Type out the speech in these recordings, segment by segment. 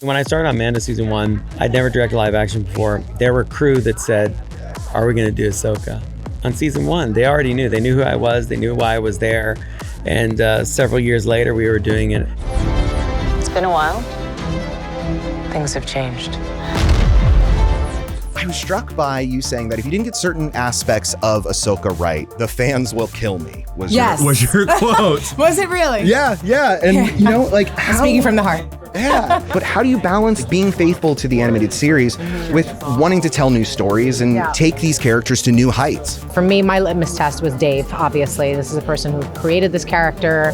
When I started on Mando season 1, I'd never directed live action before. There were crew that said, are we going to do Ahsoka? On season 1, they already knew. They knew who I was. They knew why I was there. And several years later, we were doing it. It's been a while. Things have changed. I was struck by you saying that if you didn't get certain aspects of Ahsoka right, the fans will kill me. Was your quote. Was it really? Yeah. And you know, like how, speaking from the heart. Yeah. But how do you balance being faithful to the animated series with wanting to tell new stories and take these characters to new heights? For me, my litmus test was Dave, obviously. This is a person who created this character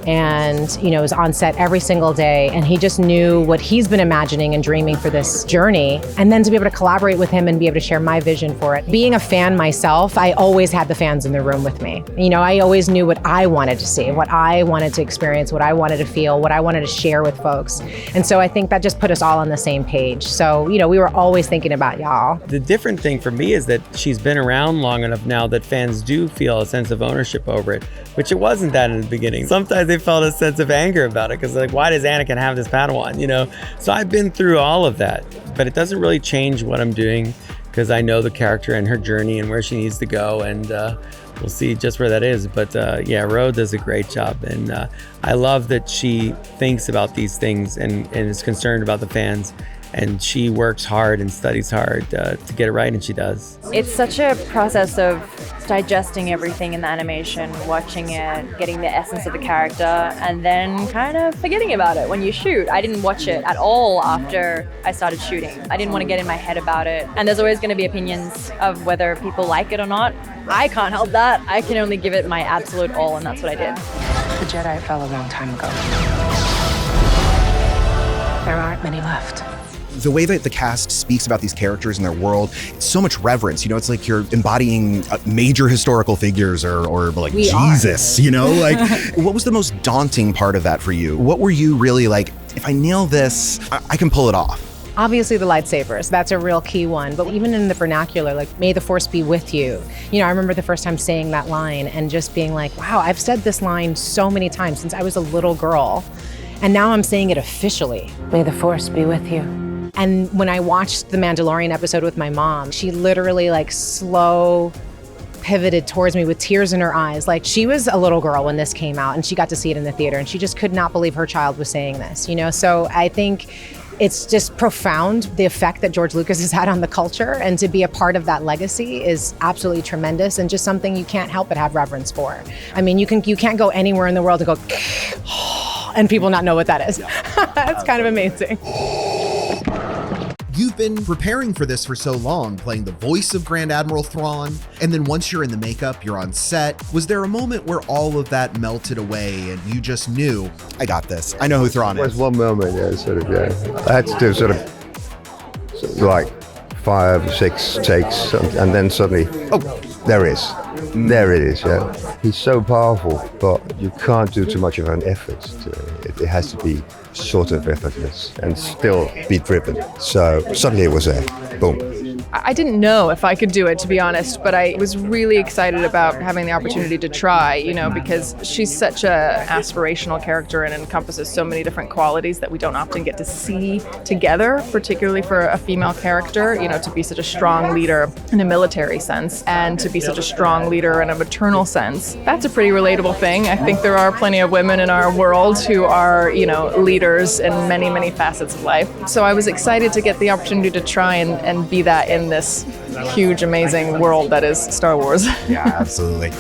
and, you know, is on set every single day. And he just knew what he's been imagining and dreaming for this journey. And then to be able to collaborate with him and be able to share my vision for it. Being a fan myself, I always had the fans in the room with me. You know, I always knew what I wanted to see, what I wanted to experience, what I wanted to feel, what I wanted to share with folks. And so I think that just put us all on the same page. So, you know, we were always thinking about y'all. The different thing for me is that she's been around long enough now that fans do feel a sense of ownership over it, which it wasn't that in the beginning. Sometimes they felt a sense of anger about it because like, why does Anakin have this Padawan, you know? So I've been through all of that, but it doesn't really change what I'm doing because I know the character and her journey and where she needs to go, and we'll see just where that is. But yeah, Ro does a great job, and I love that she thinks about these things and is concerned about the fans, and she works hard and studies hard to get it right, and she does. It's such a process of digesting everything in the animation, watching it, getting the essence of the character, and then kind of forgetting about it when you shoot. I didn't watch it at all after I started shooting. I didn't want to get in my head about it. And there's always going to be opinions of whether people like it or not. I can't help that. I can only give it my absolute all, and that's what I did. The Jedi fell a long time ago. There aren't many left. The way that the cast speaks about these characters and their world, it's so much reverence. You know, it's like you're embodying major historical figures or like Jesus, you know? Like, what was the most daunting part of that for you? What were you really like, if I nail this, I can pull it off? Obviously the lightsabers, that's a real key one. But even in the vernacular, like, may the force be with you. You know, I remember the first time saying that line and just being like, wow, I've said this line so many times since I was a little girl. And now I'm saying it officially. May the force be with you. And when I watched the Mandalorian episode with my mom, she literally like slow pivoted towards me with tears in her eyes. Like, she was a little girl when this came out and she got to see it in the theater and she just could not believe her child was saying this, you know? So I think it's just profound, the effect that George Lucas has had on the culture, and to be a part of that legacy is absolutely tremendous and just something you can't help but have reverence for. I mean, you can't go anywhere in the world and go, and people not know what that is. That's kind of amazing. You've been preparing for this for so long, playing the voice of Grand Admiral Thrawn, and then once you're in the makeup, you're on set. Was there a moment where all of that melted away and you just knew, I got this. I know who Thrawn is. There was one moment, I had to do sort of like 5, 6 takes, and then suddenly, oh, there it is. There it is, yeah. He's so powerful, but you can't do too much of an effort to it. It has to be sort of effortless and still be driven. So suddenly it was there. Boom. I didn't know if I could do it, to be honest, but I was really excited about having the opportunity to try, you know, because she's such a aspirational character and encompasses so many different qualities that we don't often get to see together, particularly for a female character, you know, to be such a strong leader in a military sense and to be such a strong leader in a maternal sense. That's a pretty relatable thing. I think there are plenty of women in our world who are, you know, leaders in many, many facets of life. So I was excited to get the opportunity to try and be that in this huge, amazing world that is Star Wars. Yeah, absolutely.